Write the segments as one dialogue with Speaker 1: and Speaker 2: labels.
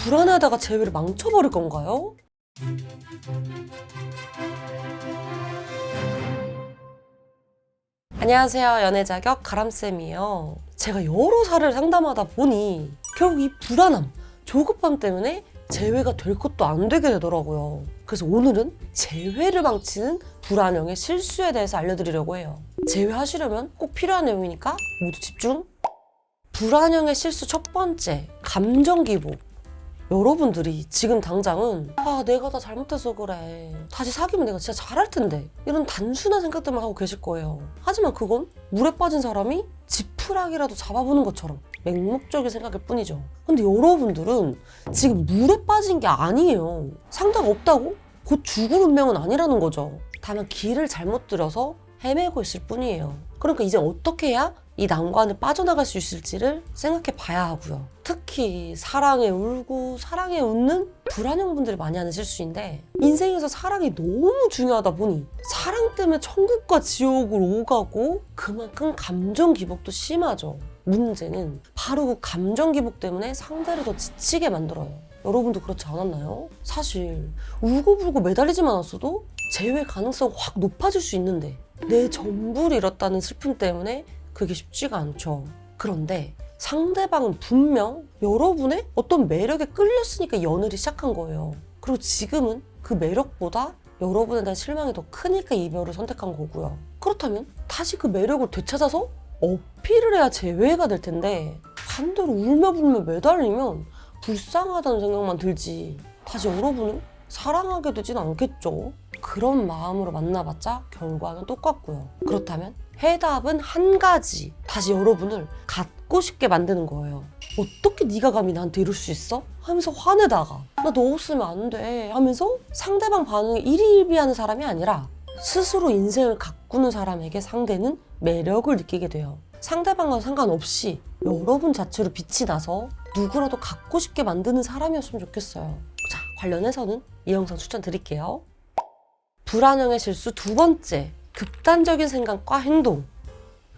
Speaker 1: 불안하다가 재회를 망쳐버릴 건가요? 안녕하세요. 연애자격 가람쌤이에요. 제가 여러 사례를 상담하다 보니 결국 이 불안함, 조급함 때문에 재회가 될 것도 안 되게 되더라고요. 그래서 오늘은 재회를 망치는 불안형의 실수에 대해서 알려드리려고 해요. 재회하시려면 꼭 필요한 내용이니까 모두 집중! 불안형의 실수 첫 번째, 감정 기복. 여러분들이 지금 당장은 내가 다 잘못해서 그래, 다시 사귀면 내가 진짜 잘할 텐데, 이런 단순한 생각들만 하고 계실 거예요. 하지만 그건 물에 빠진 사람이 지푸라기라도 잡아보는 것처럼 맹목적인 생각일 뿐이죠. 근데 여러분들은 지금 물에 빠진 게 아니에요. 상대가 없다고 곧 죽을 운명은 아니라는 거죠. 다만 길을 잘못 들여서 헤매고 있을 뿐이에요. 그러니까 이제 어떻게 해야 이 난관을 빠져나갈 수 있을지를 생각해 봐야 하고요. 특히 사랑에 울고 사랑에 웃는 불안형 분들이 많이 하는 실수인데, 인생에서 사랑이 너무 중요하다 보니 사랑 때문에 천국과 지옥을 오가고 그만큼 감정 기복도 심하죠. 문제는 바로 그 감정 기복 때문에 상대를 더 지치게 만들어요. 여러분도 그렇지 않았나요? 사실 울고불고 매달리지만 않았어도 재회 가능성이 확 높아질 수 있는데, 내 전부를 잃었다는 슬픔 때문에 그게 쉽지가 않죠. 그런데 상대방은 분명 여러분의 어떤 매력에 끌렸으니까 연애를 시작한 거예요. 그리고 지금은 그 매력보다 여러분에 대한 실망이 더 크니까 이별을 선택한 거고요. 그렇다면 다시 그 매력을 되찾아서 어필을 해야 재회가 될 텐데, 반대로 울며불며 매달리면 불쌍하다는 생각만 들지 다시 여러분을 사랑하게 되진 않겠죠. 그런 마음으로 만나봤자 결과는 똑같고요. 그렇다면 해답은 한 가지, 다시 여러분을 갖고 싶게 만드는 거예요. 어떻게 네가 감히 나한테 이럴 수 있어? 하면서 화내다가 나 너 없으면 안 돼 하면서 상대방 반응에 일희일비하는 사람이 아니라 스스로 인생을 가꾸는 사람에게 상대는 매력을 느끼게 돼요. 상대방과 상관없이 여러분 자체로 빛이 나서 누구라도 갖고 싶게 만드는 사람이었으면 좋겠어요. 자, 관련해서는 이 영상 추천드릴게요. 불안형의 실수 두 번째, 극단적인 생각과 행동.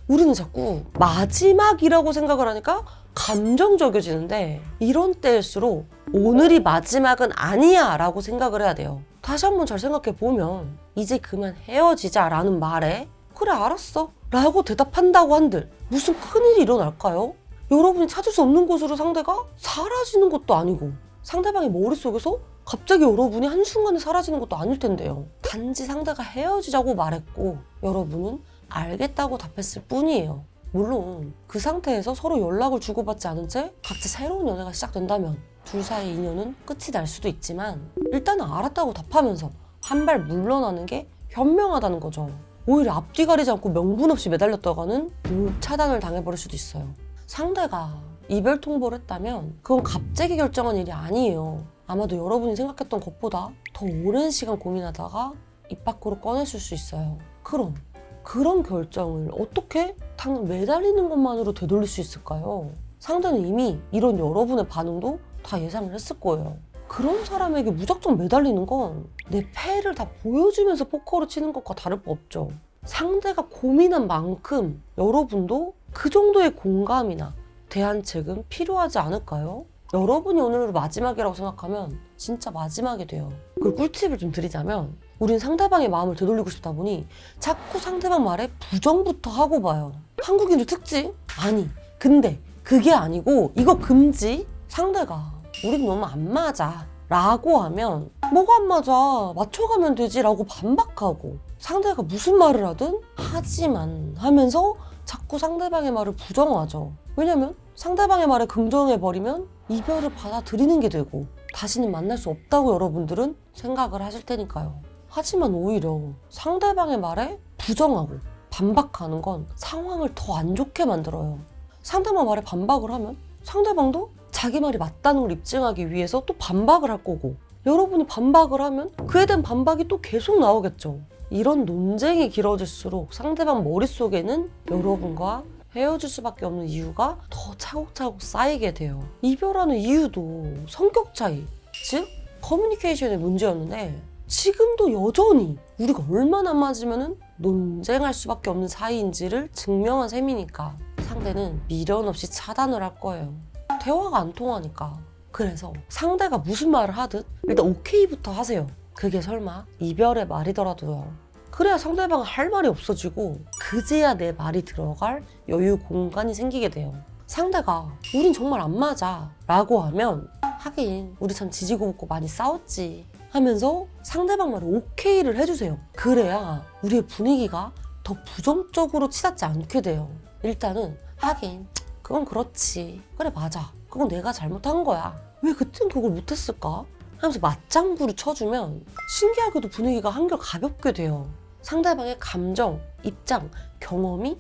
Speaker 1: 우리는 자꾸 마지막이라고 생각을 하니까 감정적이어지는데, 이런 때일수록 오늘이 마지막은 아니야 라고 생각을 해야 돼요. 다시 한번 잘 생각해 보면 이제 그만 헤어지자 라는 말에 그래 알았어 라고 대답한다고 한들 무슨 큰일이 일어날까요? 여러분이 찾을 수 없는 곳으로 상대가 사라지는 것도 아니고, 상대방의 머릿속에서 갑자기 여러분이 한순간에 사라지는 것도 아닐 텐데요. 단지 상대가 헤어지자고 말했고 여러분은 알겠다고 답했을 뿐이에요. 물론 그 상태에서 서로 연락을 주고받지 않은 채 각자 새로운 연애가 시작된다면 둘 사이의 인연은 끝이 날 수도 있지만, 일단은 알았다고 답하면서 한 발 물러나는 게 현명하다는 거죠. 오히려 앞뒤 가리지 않고 명분 없이 매달렸다가는 차단을 당해버릴 수도 있어요. 상대가 이별 통보를 했다면 그건 갑자기 결정한 일이 아니에요. 아마도 여러분이 생각했던 것보다 더 오랜 시간 고민하다가 입 밖으로 꺼냈을 수 있어요. 그럼 그런 결정을 어떻게 당장 매달리는 것만으로 되돌릴 수 있을까요? 상대는 이미 이런 여러분의 반응도 다 예상을 했을 거예요. 그런 사람에게 무작정 매달리는 건 내 패를 다 보여주면서 포커를 치는 것과 다를 바 없죠. 상대가 고민한 만큼 여러분도 그 정도의 공감이나 대안책은 필요하지 않을까요? 여러분이 오늘로 마지막이라고 생각하면 진짜 마지막이 돼요. 그리고 꿀팁을 좀 드리자면, 우린 상대방의 마음을 되돌리고 싶다 보니 자꾸 상대방 말에 부정부터 하고 봐요. 한국인들 특징? 아니 근데 그게 아니고 이거 금지? 상대가 우린 너무 안 맞아 라고 하면 뭐가 안 맞아 맞춰가면 되지 라고 반박하고, 상대가 무슨 말을 하든 하지만 하면서 자꾸 상대방의 말을 부정하죠. 왜냐면 상대방의 말에 긍정해버리면 이별을 받아들이는 게 되고 다시는 만날 수 없다고 여러분들은 생각을 하실 테니까요. 하지만 오히려 상대방의 말에 부정하고 반박하는 건 상황을 더 안 좋게 만들어요. 상대방 말에 반박을 하면 상대방도 자기 말이 맞다는 걸 입증하기 위해서 또 반박을 할 거고, 여러분이 반박을 하면 그에 대한 반박이 또 계속 나오겠죠. 이런 논쟁이 길어질수록 상대방 머릿속에는 여러분과 헤어질 수밖에 없는 이유가 더 차곡차곡 쌓이게 돼요. 이별하는 이유도 성격 차이, 즉 커뮤니케이션의 문제였는데, 지금도 여전히 우리가 얼마나 맞으면 논쟁할 수밖에 없는 사이인지를 증명한 셈이니까 상대는 미련 없이 차단을 할 거예요. 대화가 안 통하니까. 그래서 상대가 무슨 말을 하든 일단 오케이부터 하세요. 그게 설마 이별의 말이더라도요. 그래야 상대방은 할 말이 없어지고 그제야 내 말이 들어갈 여유 공간이 생기게 돼요. 상대가 우린 정말 안 맞아 라고 하면 하긴 우리 참 지지고 볶고 많이 싸웠지 하면서 상대방 말에 오케이를 해주세요. 그래야 우리의 분위기가 더 부정적으로 치닫지 않게 돼요. 일단은 하긴 그건 그렇지, 그래 맞아, 그건 내가 잘못한 거야, 왜 그땐 그걸 못했을까 하면서 맞장구를 쳐주면 신기하게도 분위기가 한결 가볍게 돼요. 상대방의 감정, 입장, 경험이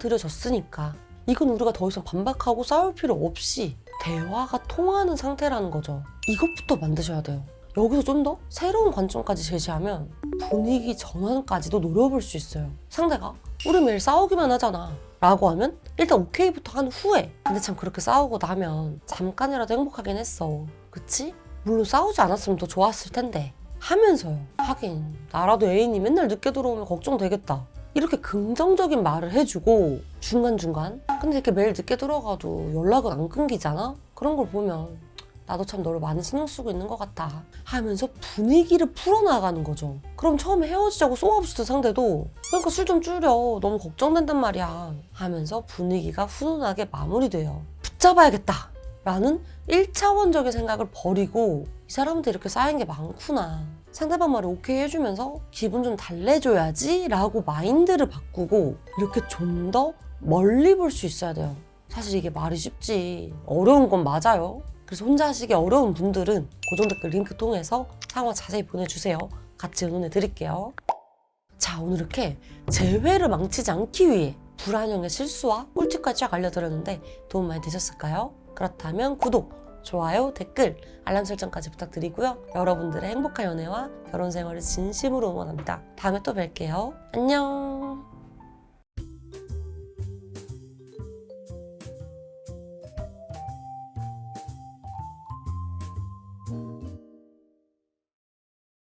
Speaker 1: 받아들여졌으니까 이건 우리가 더 이상 반박하고 싸울 필요 없이 대화가 통하는 상태라는 거죠. 이것부터 만드셔야 돼요. 여기서 좀 더 새로운 관점까지 제시하면 분위기 전환까지도 노려볼 수 있어요. 상대가 우리 매일 싸우기만 하잖아 라고 하면 일단 오케이부터 한 후에 근데 참 그렇게 싸우고 나면 잠깐이라도 행복하긴 했어, 그치? 물론 싸우지 않았으면 더 좋았을 텐데 하면서요. 하긴 나라도 애인이 맨날 늦게 들어오면 걱정되겠다 이렇게 긍정적인 말을 해주고 중간중간 근데 이렇게 매일 늦게 들어가도 연락은 안 끊기잖아? 그런 걸 보면 나도 참 너를 많이 신경 쓰고 있는 것 같아 하면서 분위기를 풀어나가는 거죠. 그럼 처음에 헤어지자고 쏘아붙이던 상대도 그러니까 술 좀 줄여, 너무 걱정된단 말이야 하면서 분위기가 훈훈하게 마무리돼요. 붙잡아야겠다 라는 1차원적인 생각을 버리고 이 사람한테 이렇게 쌓인 게 많구나, 상대방 말에 오케이 해주면서 기분 좀 달래줘야지 라고 마인드를 바꾸고 이렇게 좀 더 멀리 볼 수 있어야 돼요. 사실 이게 말이 쉽지 어려운 건 맞아요. 그래서 혼자 하시기 어려운 분들은 고정 댓글 링크 통해서 상황 자세히 보내주세요. 같이 의논해 드릴게요. 자, 오늘 이렇게 재회를 망치지 않기 위해 불안형의 실수와 꿀팁까지 쫙 알려드렸는데 도움 많이 되셨을까요? 그렇다면 구독, 좋아요, 댓글, 알람 설정까지 부탁드리고요. 여러분들의 행복한 연애와 결혼 생활을 진심으로 응원합니다. 다음에 또 뵐게요. 안녕.